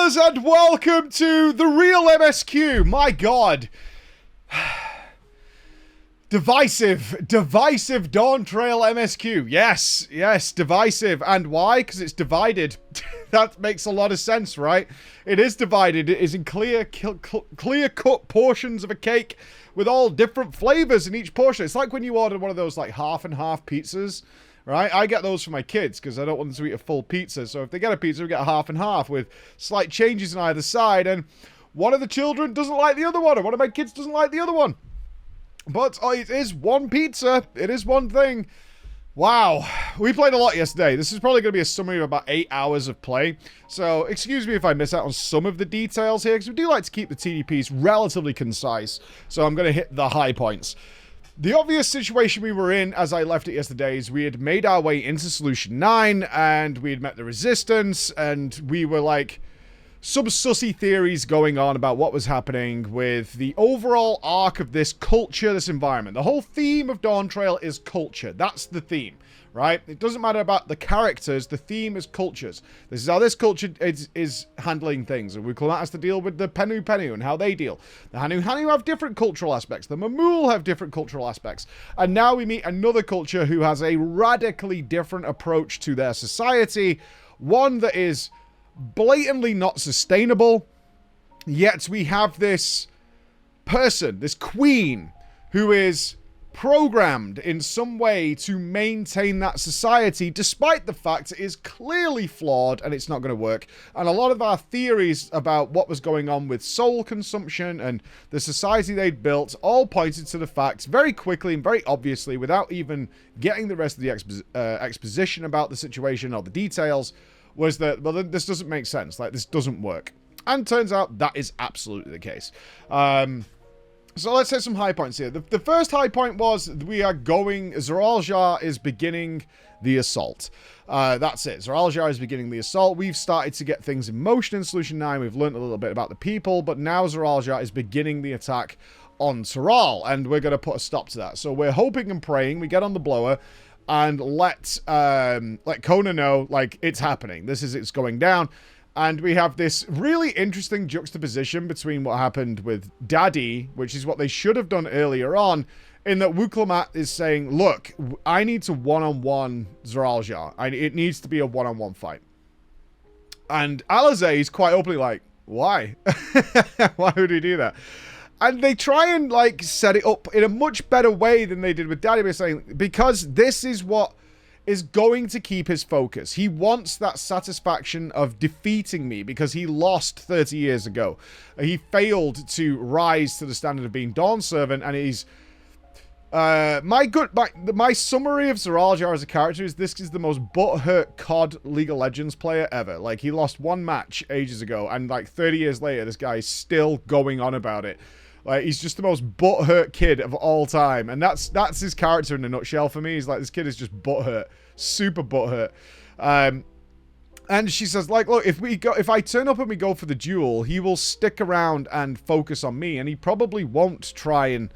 fellas, and welcome to the real MSQ. My god. Divisive Dawntrail MSQ. Yes, divisive. And why? Because it's divided. That makes a lot of sense, right? It is divided. It is in clear-cut portions of a cake with all different flavors in each portion. It's like when you order one of those like half and half pizzas, right? I get those for my kids because I don't want them to eat a full pizza. So if they get a pizza, we get a half and half with slight changes on either side. And one of the children doesn't like the other one, or one of my kids doesn't like the other one. But it is one pizza. It is one thing. Wow. We played a lot yesterday. This is probably going to be a summary of about 8 hours of play. So excuse me if I miss out on some of the details here, because we do like to keep the TDPs relatively concise. So I'm going to hit the high points. The obvious situation we were in as I left it yesterday is we had made our way into Solution 9 and we had met the Resistance, and we were like some sussy theories going on about what was happening with the overall arc of this culture, this environment. The whole theme of Dawntrail is culture. That's the theme, right? It doesn't matter about the characters. The theme is cultures. This is how this culture is handling things. And Wuklamat has to deal with the Penu and how they deal. The Hanu have different cultural aspects. The Mamul have different cultural aspects. And now we meet another culture who has a radically different approach to their society. One that is blatantly not sustainable, yet we have this person, this queen, who is programmed in some way to maintain that society, despite the fact it is clearly flawed and it's not going to work. And a lot of our theories about what was going on with soul consumption and the society they'd built all pointed to the fact very quickly and very obviously, without even getting the rest of the exposition about the situation or the details, was that, well, this doesn't make sense. Like, this doesn't work. And turns out that is absolutely the case. So let's hit some high points here. The first high point was we are going... Zoraal Ja is beginning the assault. That's it. Zoraal Ja is beginning the assault. We've started to get things in motion in Solution 9. We've learned a little bit about the people. But now Zoraal Ja is beginning the attack on Tural. And we're going to put a stop to that. So we're hoping and praying we get on the blower and let Kona know, like, it's happening. It's going down. And we have this really interesting juxtaposition between what happened with Daddy, which is what they should have done earlier on, in that Wuklamat is saying, look, I need to one-on-one Zoraal Ja. It needs to be a one-on-one fight. And Alize is quite openly like, why? Why would he do that? And they try and, like, set it up in a much better way than they did with Daddy. By saying, because this is what is going to keep his focus. He wants that satisfaction of defeating me because he lost 30 years ago. He failed to rise to the standard of being Dawn Servant, and he's... My summary of Zoraal Ja as a character is this is the most butthurt COD League of Legends player ever. Like, he lost one match ages ago, and like 30 years later, this guy is still going on about it. Like, he's just the most butthurt kid of all time. And that's his character in a nutshell for me. He's like, this kid is just butthurt. Super butthurt. And she says, like, look, if I turn up and we go for the duel, he will stick around and focus on me. And he probably won't try and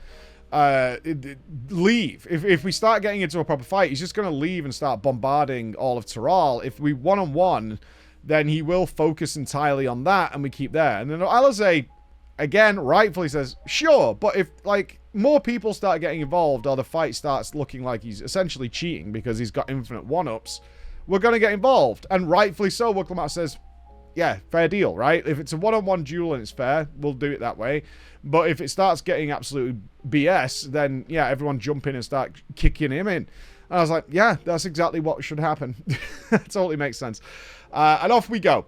leave. If we start getting into a proper fight, he's just going to leave and start bombarding all of Tural. If we one-on-one, then he will focus entirely on that and we keep there. And then Alize, again, rightfully says, sure, but if, like, more people start getting involved or the fight starts looking like he's essentially cheating because he's got infinite one-ups, we're going to get involved. And rightfully so, Wuklamat says, yeah, fair deal, right? If it's a one-on-one duel and it's fair, we'll do it that way. But if it starts getting absolute BS, then, yeah, everyone jump in and start kicking him in. And I was like, yeah, that's exactly what should happen. That totally makes sense. And off we go.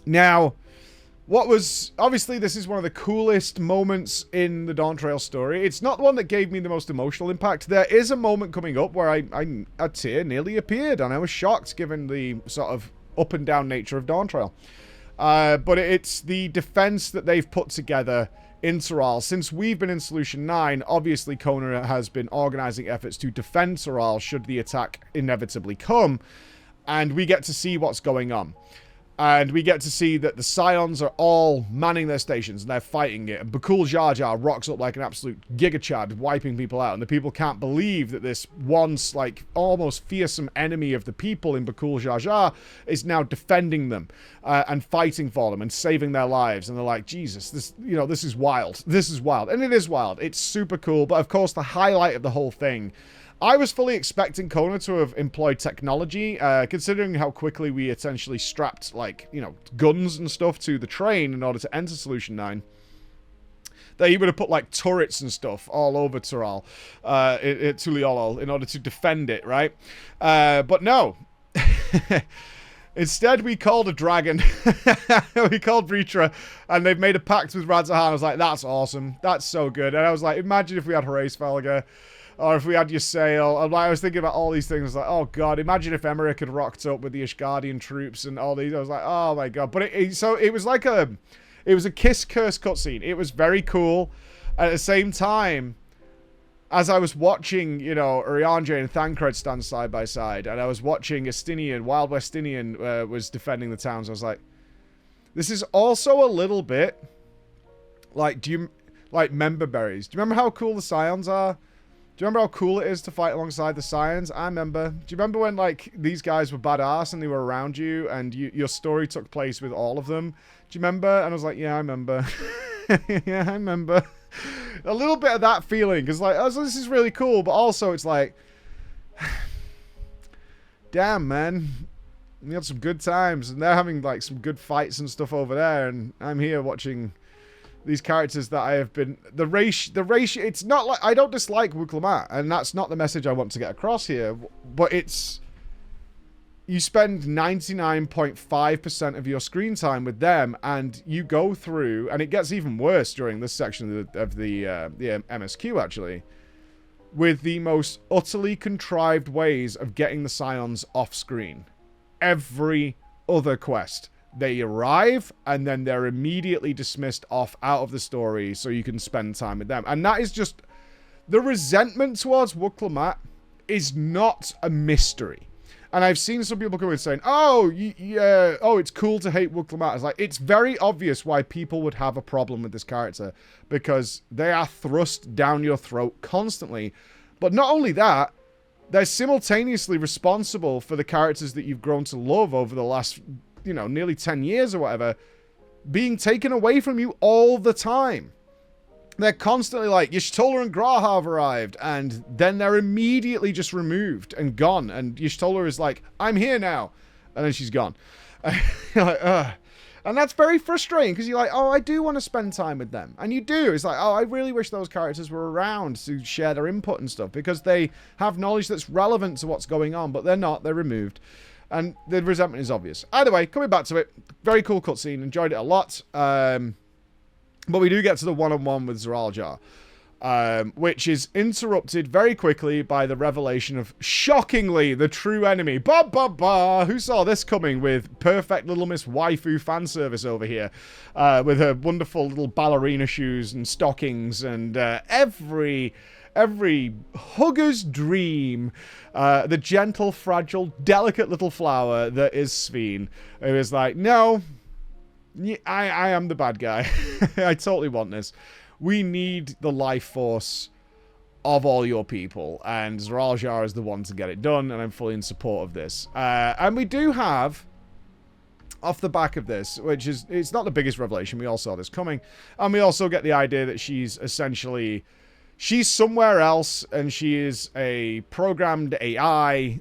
Now... obviously, this is one of the coolest moments in the Dawntrail story. It's not the one that gave me the most emotional impact. There is a moment coming up where a tear nearly appeared, and I was shocked given the sort of up and down nature of Dawntrail. But it's the defense that they've put together in Tural. Since we've been in Solution 9, obviously Kona has been organizing efforts to defend Tural should the attack inevitably come, and we get to see what's going on. And we get to see that the Scions are all manning their stations and they're fighting it. And Zoraal Ja rocks up like an absolute giga-chad, wiping people out. And the people can't believe that this once, like, almost fearsome enemy of the people in Zoraal Ja is now defending them and fighting for them and saving their lives. And they're like, Jesus, this, you know, this is wild. This is wild. And it is wild. It's super cool. But, of course, the highlight of the whole thing, I was fully expecting Kona to have employed technology, considering how quickly we essentially strapped, like, you know, guns and stuff to the train in order to enter Solution 9. That he would have put, like, turrets and stuff all over Tural, Tuliyollal, in order to defend it, right? But no. Instead, we called a dragon. We called Vritra, and they've made a pact with Radzahan. I was like, that's awesome. That's so good. And I was like, imagine if we had Hraesvelgr. Or if we had Ysayle. And I was thinking about all these things. Like, oh, God, imagine if Emmerich had rocked up with the Ishgardian troops and all these. I was like, oh, my God. But it was like it was a Kiss Curse cutscene. It was very cool. At the same time, as I was watching, you know, Urianger and Thancred stand side by side, and I was watching Wild Westinian was defending the towns, I was like, this is also a little bit like, member berries. Do you remember how cool the Scions are? Do you remember how cool it is to fight alongside the Scions? I remember. Do you remember when, like, these guys were badass and they were around you and your story took place with all of them? Do you remember? And I was like, yeah, I remember. Yeah, I remember. A little bit of that feeling, because, like, oh, so this is really cool, but also it's like, damn, man. We had some good times, and they're having, like, some good fights and stuff over there, and I'm here watching these characters that I have been... The ratio... It's not like... I don't dislike Wuklammat, and that's not the message I want to get across here, but it's... You spend 99.5% of your screen time with them, and you go through... And it gets even worse during this section of the MSQ, actually, with the most utterly contrived ways of getting the Scions off-screen. Every other quest. They arrive, and then they're immediately dismissed off out of the story so you can spend time with them. And that is just... The resentment towards Wuklammat is not a mystery. And I've seen some people come in saying, oh, yeah, oh, it's cool to hate Wuklammat. It's like, it's very obvious why people would have a problem with this character. Because they are thrust down your throat constantly. But not only that, they're simultaneously responsible for the characters that you've grown to love over the last... you know, nearly 10 years or whatever, being taken away from you all the time. They're constantly like, Y'shtola and Graha have arrived, and then they're immediately just removed and gone, and Y'shtola is like, I'm here now, and then she's gone. You're like, ugh. And that's very frustrating, because you're like, oh, I do want to spend time with them. And you do. It's like, oh, I really wish those characters were around to share their input and stuff, because they have knowledge that's relevant to what's going on, but they're not. They're removed. And the resentment is obvious. Either way, coming back to it, very cool cutscene. Enjoyed it a lot. But we do get to the one-on-one with Zoraal Ja, which is interrupted very quickly by the revelation of, shockingly, the true enemy. Ba ba ba! Who saw this coming with perfect Little Miss Waifu fan service over here? With her wonderful little ballerina shoes and stockings and every hugger's dream, the gentle, fragile, delicate little flower that is Sphene. It was like, no, I am the bad guy. I totally want this. We need the life force of all your people, and Zoraal Ja is the one to get it done, and I'm fully in support of this. And we do have, off the back of this, which is, it's not the biggest revelation, we all saw this coming, and we also get the idea that she's essentially... She's somewhere else, and she is a programmed AI.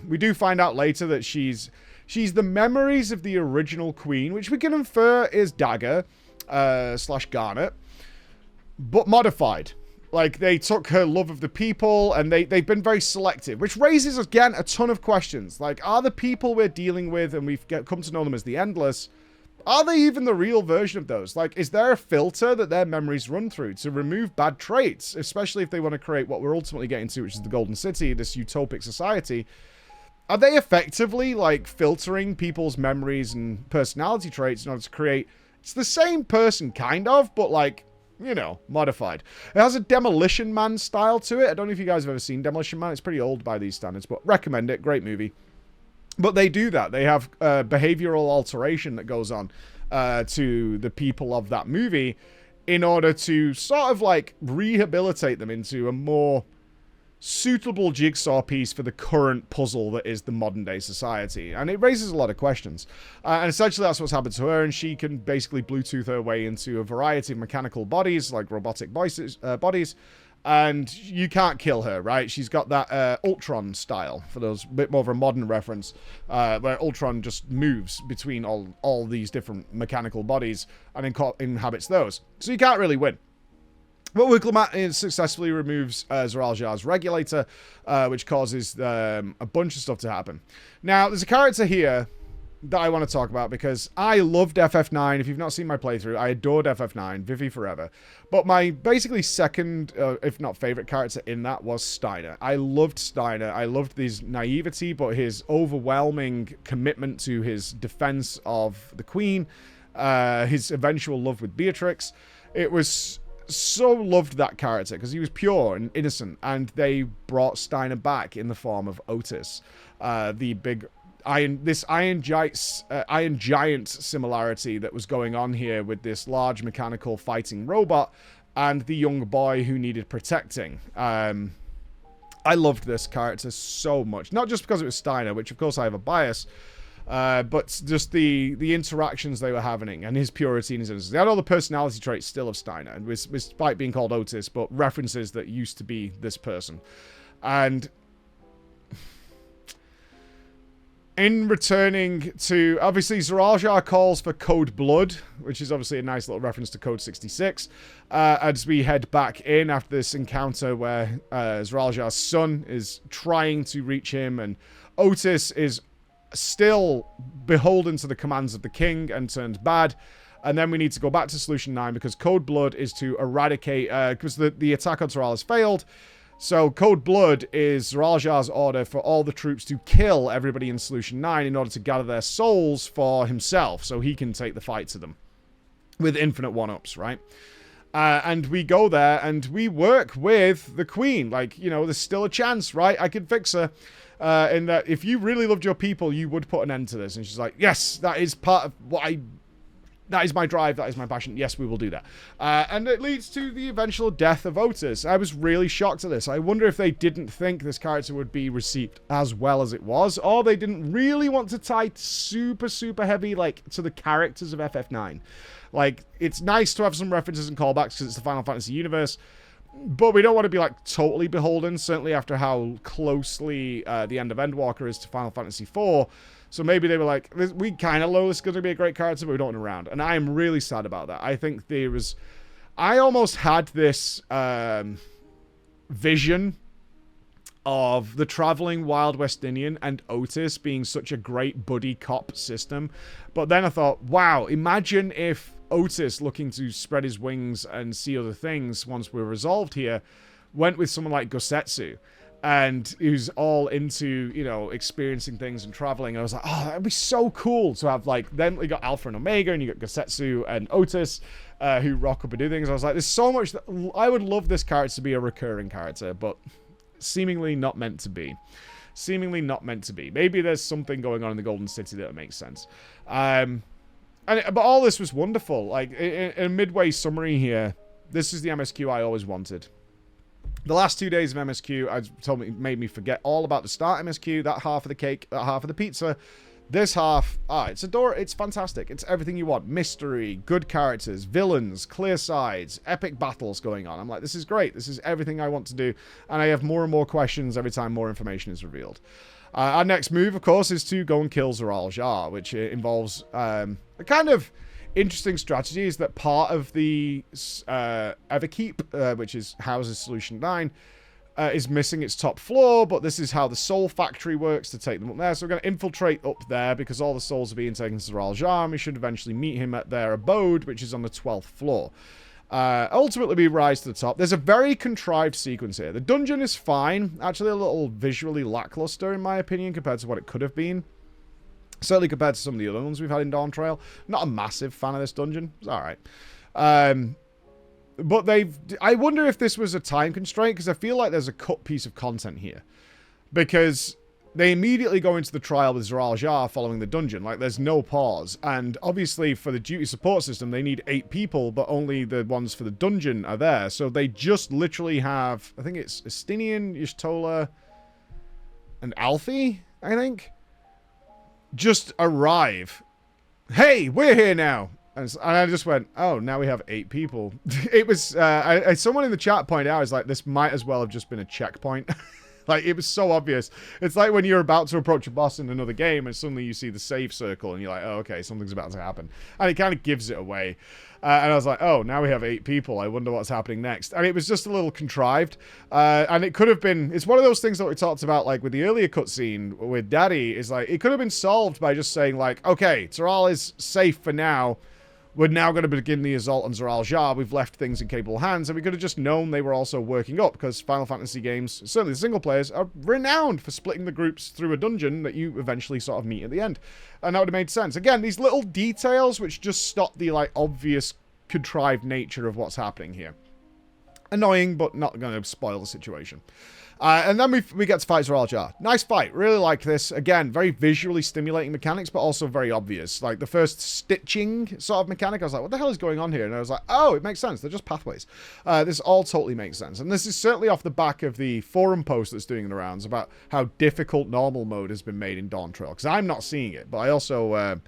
We do find out later that she's the memories of the original queen, which we can infer is Dagger / Garnet, but modified. Like, they took her love of the people, and they've been very selective, which raises, again, a ton of questions. Like, are the people we're dealing with, and we've come to know them as the Endless... Are they even the real version of those? Like, is there a filter that their memories run through to remove bad traits, especially if they want to create what we're ultimately getting to, which is the Golden City, this utopic society? Are they effectively, like, filtering people's memories and personality traits in order to create... It's the same person, kind of, but, like, you know, modified. It has a Demolition Man style to it. I don't know if you guys have ever seen Demolition Man. It's pretty old by these standards, but recommend it. Great movie. But they do that. They have behavioral alteration that goes on to the people of that movie in order to sort of like rehabilitate them into a more suitable jigsaw piece for the current puzzle that is the modern day society. And it raises a lot of questions. And essentially that's what's happened to her, and she can basically Bluetooth her way into a variety of mechanical bodies, like robotic bodies, and you can't kill her, right? She's got that Ultron style, for those, a bit more of a modern reference, where Ultron just moves between all these different mechanical bodies and inhabits those. So you can't really win. But Wicklemat successfully removes Zoraal Ja's regulator, which causes a bunch of stuff to happen. Now, there's a character here that I want to talk about because I loved FF9. If you've not seen my playthrough, I adored FF9, Vivi forever. But my basically second, if not favorite character in that was Steiner. I loved Steiner. I loved his naivety, but his overwhelming commitment to his defense of the Queen, his eventual love with Beatrix. It was so loved that character because he was pure and innocent, and they brought Steiner back in the form of Otis, the big iron giant similarity that was going on here with this large mechanical fighting robot and the young boy who needed protecting. I loved this character so much, not just because it was Steiner, which of course I have a bias, but just the interactions they were having and his purity and his innocence. They had all the personality traits still of Steiner, and despite being called Otis, but references that used to be this person. And in returning to, obviously, Zoraal Ja calls for Code Blood, which is obviously a nice little reference to Code 66, as we head back in after this encounter where Zoraal Ja's son is trying to reach him, and Otis is still beholden to the commands of the king and turns bad. And then we need to go back to Solution 9 because Code Blood is to eradicate, because the attack on Zoraal has failed. So Code Blood is Zoraal Ja's order for all the troops to kill everybody in Solution 9 in order to gather their souls for himself so he can take the fight to them with infinite one-ups, right? And we go there and we work with the Queen. Like, you know, there's still a chance, right? I can fix her. In that if you really loved your people, you would put an end to this. And she's like, yes, that is part of what that is my drive, that is my passion. Yes, we will do that. And it leads to the eventual death of Otis. I was really shocked at this. I wonder if they didn't think this character would be received as well as it was, or they didn't really want to tie super, super heavy, like, to the characters of FF9. Like, it's nice to have some references and callbacks because it's the Final Fantasy universe, but we don't want to be, like, totally beholden, certainly after how closely the end of Endwalker is to Final Fantasy IV. So maybe they were like, we kind of know this is going to be a great character, but we don't want him around. And I am really sad about that. I think I almost had this vision of the traveling Wild West Indian and Otis being such a great buddy cop system. But then I thought, wow, imagine if Otis, looking to spread his wings and see other things once we're resolved here, went with someone like Gosetsu, and who's all into, you know, experiencing things and traveling. I was like, oh, that'd be so cool to have, like, then we got Alpha and Omega, and you got Gosetsu and Otis, who rock up and do things. I was like, there's so much that I would love this character to be a recurring character, but seemingly not meant to be. Seemingly not meant to be. Maybe there's something going on in the Golden City that makes sense. But all this was wonderful. Like, in a midway summary here, this is the MSQ I always wanted. The last 2 days of MSQ made me forget all about the start MSQ, that half of the cake, that half of the pizza. This half, it's fantastic. It's everything you want. Mystery, good characters, villains, clear sides, epic battles going on. I'm like, this is great. This is everything I want to do. And I have more and more questions every time more information is revealed. Our next move, of course, is to go and kill Zoraal Ja, which involves a kind of interesting strategy. Is that part of the Everkeep, which houses Solution 9, is missing its top floor, but this is how the Soul Factory works to take them up there. So we're going to infiltrate up there because all the souls are being taken to Zoraal Ja, and we should eventually meet him at their abode, which is on the 12th floor. Ultimately, we rise to the top. There's a very contrived sequence here. The dungeon is fine. Actually, a little visually lackluster, in my opinion, compared to what it could have been. Certainly compared to some of the other ones we've had in Dawntrail. Not a massive fan of this dungeon. It's alright. But I wonder if this was a time constraint, because I feel like there's a cut piece of content here. Because they immediately go into the trial with Zoraal Ja following the dungeon. Like, there's no pause. And obviously, for the duty support system, they need 8 people, but only the ones for the dungeon are there. So they just literally have, I think it's Estinian, Y'shtola, and Alfie, I think, just arrive. Hey, we're here now. And I just went, oh, now we have 8 people. It was, someone in the chat pointed out, is like, this might as well have just been a checkpoint. Like, it was so obvious. It's like when you're about to approach a boss in another game and suddenly you see the save circle and you're like, oh, okay, something's about to happen. And it kind of gives it away. And I was like, oh, now we have 8 people. I wonder what's happening next. And it was just a little contrived. And it could have been... It's one of those things that we talked about, like, with the earlier cutscene with Daddy, is like, it could have been solved by just saying, like, okay, Zoraal is safe for now. We're now going to begin the assault on Zoraal Ja. We've left things in capable hands, and we could have just known they were also working up, because Final Fantasy games, certainly the single players, are renowned for splitting the groups through a dungeon that you eventually sort of meet at the end. And that would have made sense. Again, these little details which just stop the, like, obvious contrived nature of what's happening here. Annoying, but not going to spoil the situation. And then we get to fight Zoraal Ja. Nice fight. Really like this. Again, very visually stimulating mechanics, but also very obvious. Like, the first stitching sort of mechanic, I was like, what the hell is going on here? And I was like, oh, it makes sense. They're just pathways. This all totally makes sense. And this is certainly off the back of the forum post that's doing the rounds about how difficult normal mode has been made in Dawntrail. Because I'm not seeing it, but I also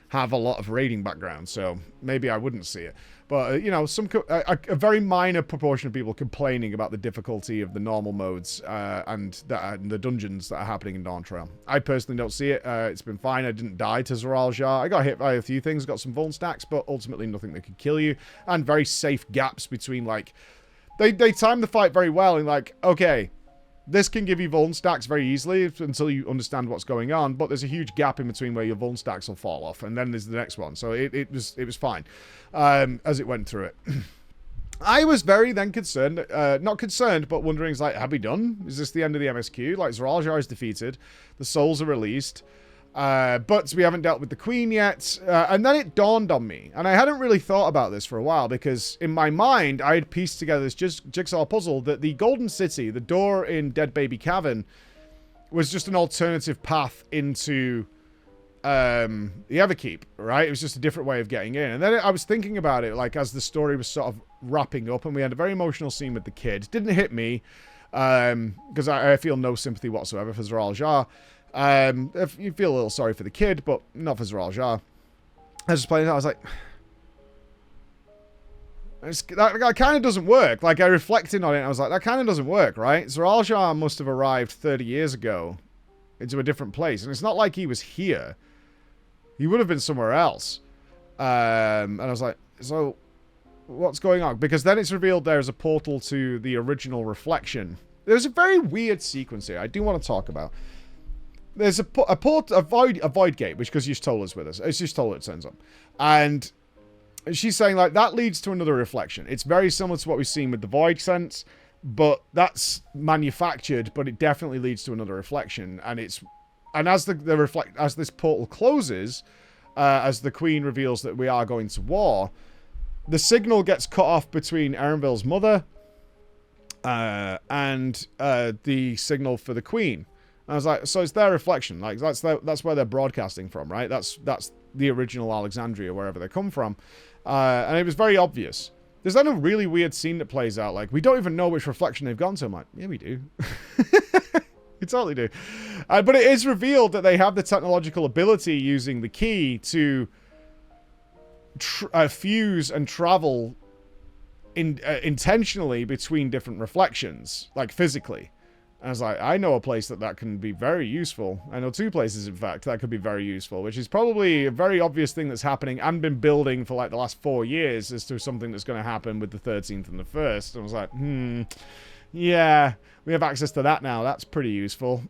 have a lot of raiding background, so maybe I wouldn't see it. But, you know, a very minor proportion of people complaining about the difficulty of the normal modes and the dungeons that are happening in Dawntrail. I personally don't see it. It's been fine. I didn't die to Zoraal Ja. I got hit by a few things, got some vuln stacks, but ultimately nothing that could kill you. And very safe gaps between, like... They time the fight very well in, like, okay... This can give you vuln stacks very easily until you understand what's going on, but there's a huge gap in between where your vuln stacks will fall off, and then there's the next one. So it was fine as it went through it. I was very then concerned, not concerned, but wondering, like, have we done? Is this the end of the MSQ? Like, Zoraal Ja is defeated, the souls are released, but we haven't dealt with the Queen yet. And then it dawned on me, and I hadn't really thought about this for a while, because in my mind, I had pieced together this jigsaw puzzle that the Golden City, the door in Dead Baby Cavern, was just an alternative path into the Everkeep, right? It was just a different way of getting in. And then I was thinking about it, like, as the story was sort of wrapping up, and we had a very emotional scene with the kid. Didn't hit me, because I feel no sympathy whatsoever for Zoraal Ja. If you feel a little sorry for the kid, but not for Zoraal Ja. I was just playing it, I was like... That kind of doesn't work. Like, I reflected on it, and I was like, that kind of doesn't work, right? Zoraal Ja must have arrived 30 years ago into a different place, and it's not like he was here. He would have been somewhere else. And I was like, so... what's going on? Because then it's revealed there's a portal to the original reflection. There's a very weird sequence here I do want to talk about. There's a void gate, which, because Y'shtola's with us. It's Y'shtola that turns up. And she's saying, like, that leads to another reflection. It's very similar to what we've seen with the void sense, but that's manufactured, but it definitely leads to another reflection. And as as this portal closes, as the Queen reveals that we are going to war, the signal gets cut off between Erenville's mother and the signal for the Queen. And I was like, so it's their reflection. Like, that's where they're broadcasting from, right? That's the original Alexandria, wherever they come from. And it was very obvious. There's then a really weird scene that plays out. Like, we don't even know which reflection they've gone to. I'm like, yeah, we do. We totally do. But it is revealed that they have the technological ability using the key to fuse and travel intentionally between different reflections, like physically. And I was like, I know a place that can be very useful. I know 2 places, in fact, that could be very useful, which is probably a very obvious thing that's happening and been building for, like, the last 4 years as to something that's going to happen with the 13th and the 1st. And I was like, yeah, we have access to that now. That's pretty useful.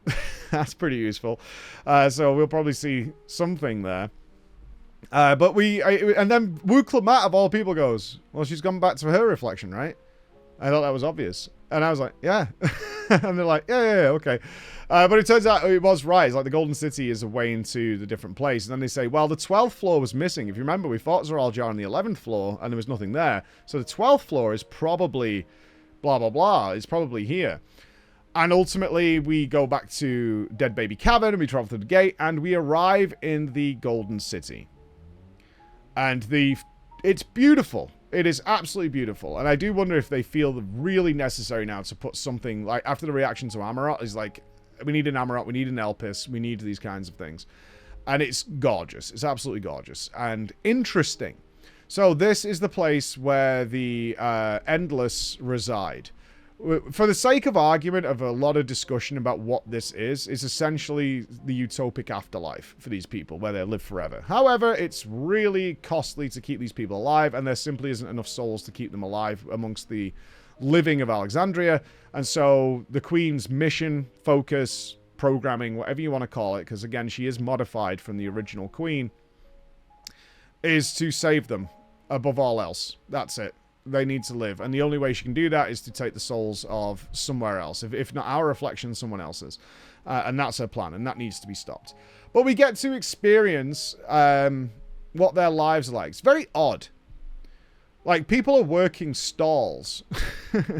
That's pretty useful. So we'll probably see something there. But and then Wu Klamat, of all people, goes, well, she's gone back to her reflection, right? I thought that was obvious. And I was like, yeah. And they're like, yeah, okay. But it turns out it was right. It's like the Golden City is a way into the different place. And then they say, well, the 12th floor was missing. If you remember, we fought Zoraal Ja on the 11th floor, and there was nothing there. So the 12th floor is probably blah, blah, blah. It's probably here. And ultimately, we go back to Dead Baby Cavern, and we travel through the gate, and we arrive in the Golden City. And it's beautiful. It is absolutely beautiful. And I do wonder if they feel really necessary now to put something, like, after the reaction to Amarot, is like, we need an Amarot, we need an Elpis, we need these kinds of things. And it's gorgeous. It's absolutely gorgeous. And interesting. So this is the place where the Endless reside. For the sake of argument of a lot of discussion about what this is essentially the utopic afterlife for these people, where they live forever. However, it's really costly to keep these people alive, and there simply isn't enough souls to keep them alive amongst the living of Alexandria. And so the Queen's mission, focus, programming, whatever you want to call it, because again, she is modified from the original Queen, is to save them above all else. That's it. They need to live, and the only way she can do that is to take the souls of somewhere else, if not our reflection, someone else's, and that's her plan, and that needs to be stopped. But we get to experience what their lives are like. It's very odd. Like, people are working stalls,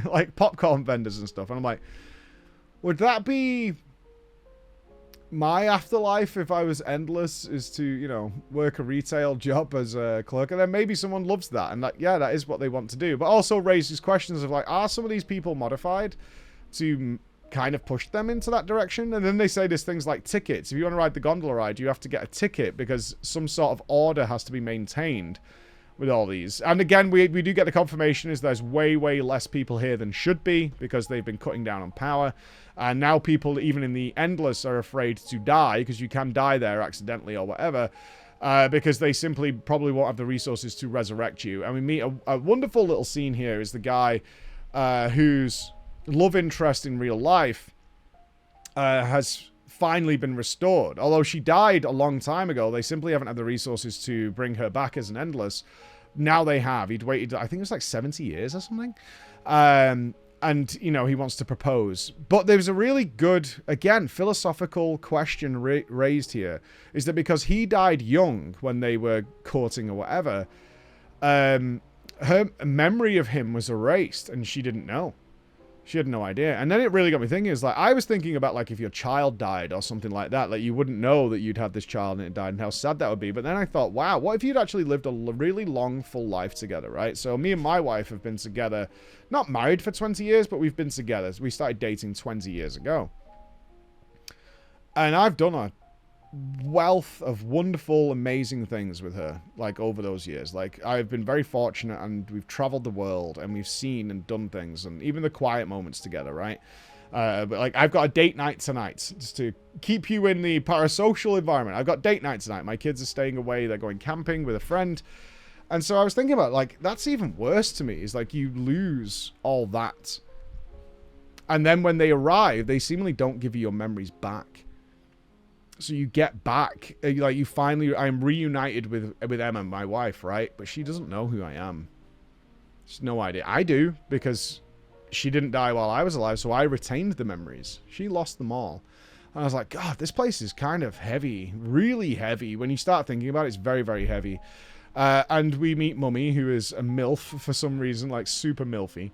like popcorn vendors and stuff, and I'm like, would that be my afterlife if I was Endless, is to, you know, work a retail job as a clerk? And then maybe someone loves that, and that, yeah, that is what they want to do. But also raises questions of, like, are some of these people modified to kind of push them into that direction? And then they say there's things like tickets. If you want to ride the gondola ride, you have to get a ticket because some sort of order has to be maintained with all these. And again, we do get the confirmation is there's way, way less people here than should be because they've been cutting down on power. And now people, even in the Endless, are afraid to die because you can die there accidentally or whatever, because they simply probably won't have the resources to resurrect you. And we meet a wonderful little scene here is the guy whose love interest in real life has finally been restored. Although she died a long time ago, they simply haven't had the resources to bring her back as an Endless. Now they have. He'd waited, I think it was like 70 years or something. And, you know, he wants to propose. But there's a really good, again, philosophical question raised here. Is that because he died young when they were courting or whatever, her memory of him was erased and she didn't know. She had no idea. And then it really got me thinking, is like, I was thinking about, like, if your child died or something like that, like, you wouldn't know that you'd had this child and it died and how sad that would be. But then I thought, wow, what if you'd actually lived a really long, full life together, right? So me and my wife have been together, not married for 20 years, but we've been together. We started dating 20 years ago. And I've done a wealth of wonderful, amazing things with her, like, over those years. Like, I've been very fortunate, and we've traveled the world, and we've seen and done things, and even the quiet moments together, right? But, like, I've got a date night tonight, just to keep you in the parasocial environment. I've got date night tonight. My kids are staying away. They're going camping with a friend. And so I was thinking about, like, that's even worse to me, is, like, you lose all that. And then when they arrive, they seemingly don't give you your memories back. So you get back, like, you finally, I'm reunited with Emma, my wife, right? But she doesn't know who I am. She's no idea. I do, because she didn't die while I was alive, so I retained the memories. She lost them all. And I was like, God, this place is kind of heavy, really heavy. When you start thinking about it, it's very, very heavy. And we meet Mummy, who is a MILF for some reason, like super MILFy.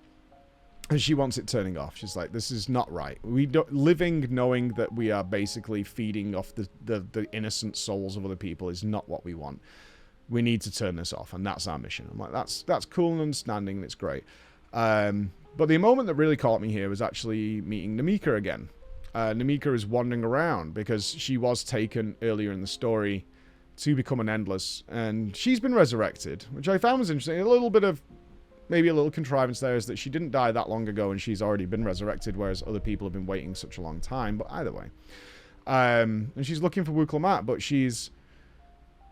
And she wants it turning off. She's like, this is not right. Living knowing that we are basically feeding off the innocent souls of other people is not what we want. We need to turn this off, and that's our mission. I'm like, that's cool and understanding, and it's great. But the moment that really caught me here was actually meeting Namika again. Namika is wandering around because she was taken earlier in the story to become an Endless, and she's been resurrected, which I found was interesting. A little bit of maybe a little contrivance there is that she didn't die that long ago and she's already been resurrected, whereas other people have been waiting such a long time. But either way. And she's looking for Wukelamat, but she's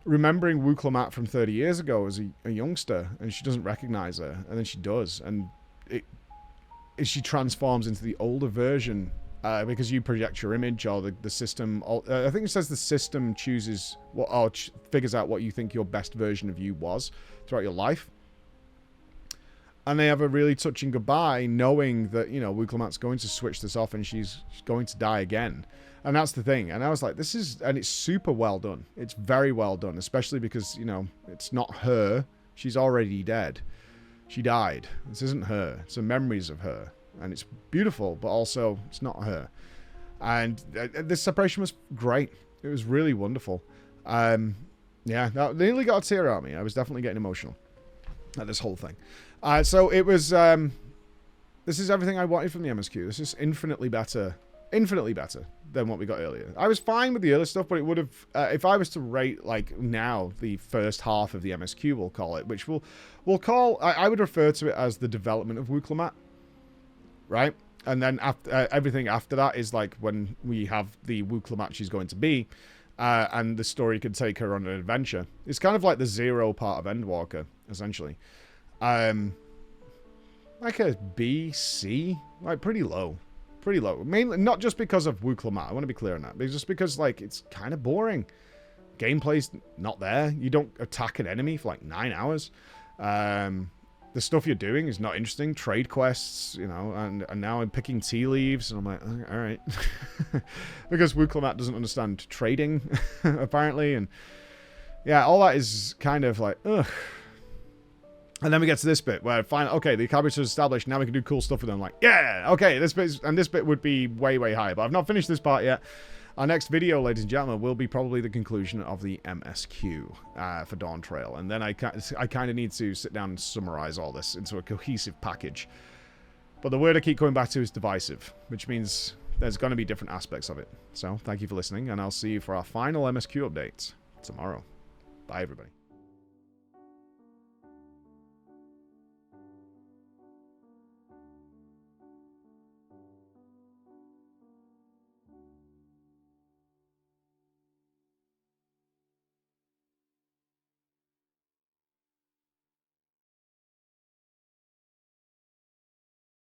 remembering Wukelamat from 30 years ago as a youngster, and she doesn't recognize her. And then she does. And she transforms into the older version because you project your image, or the system. I think it says the system chooses what, or figures out what you think your best version of you was throughout your life. And they have a really touching goodbye, knowing that, you know, Wukelamat's going to switch this off and she's going to die again. And that's the thing. And I was like, and it's super well done. It's very well done, especially because, you know, it's not her. She's already dead. She died. This isn't her. It's the memories of her. and it's beautiful, but also it's not her. And this separation was great. It was really wonderful. Yeah, that nearly got a tear out of me. I was definitely getting emotional at this whole thing. So it was, this is everything I wanted from the MSQ. This is infinitely better than what we got earlier. I was fine with the other stuff, but it would have, if I was to rate, like, now, the first half of the MSQ, we'll call it, which we'll call, I would refer to it as the development of Wooclamat, right? And then after, everything after that is, like, when we have the Wooclamat she's going to be, and the story could take her on an adventure. It's kind of like the Zero part of Endwalker, essentially. Like a B, C, like, pretty low. Pretty low. Mainly, not just because of Wooclamat, I want to be clear on that, but just because, like, it's kind of boring. Gameplay's not there. You don't attack an enemy for, like, 9 hours. The stuff you're doing is not interesting. Trade quests, you know, and now I'm picking tea leaves, and I'm like, all right. Because Wooclamat doesn't understand trading, apparently, and yeah, all that is kind of like, ugh. And then we get to this bit where finally, okay, the characters are established. Now we can do cool stuff with them. Like, yeah, okay, this bit would be way, way higher. But I've not finished this part yet. Our next video, ladies and gentlemen, will be probably the conclusion of the MSQ for Dawntrail. And then I kind of need to sit down and summarize all this into a cohesive package. But the word I keep coming back to is divisive, which means there's going to be different aspects of it. So thank you for listening, and I'll see you for our final MSQ update tomorrow. Bye, everybody.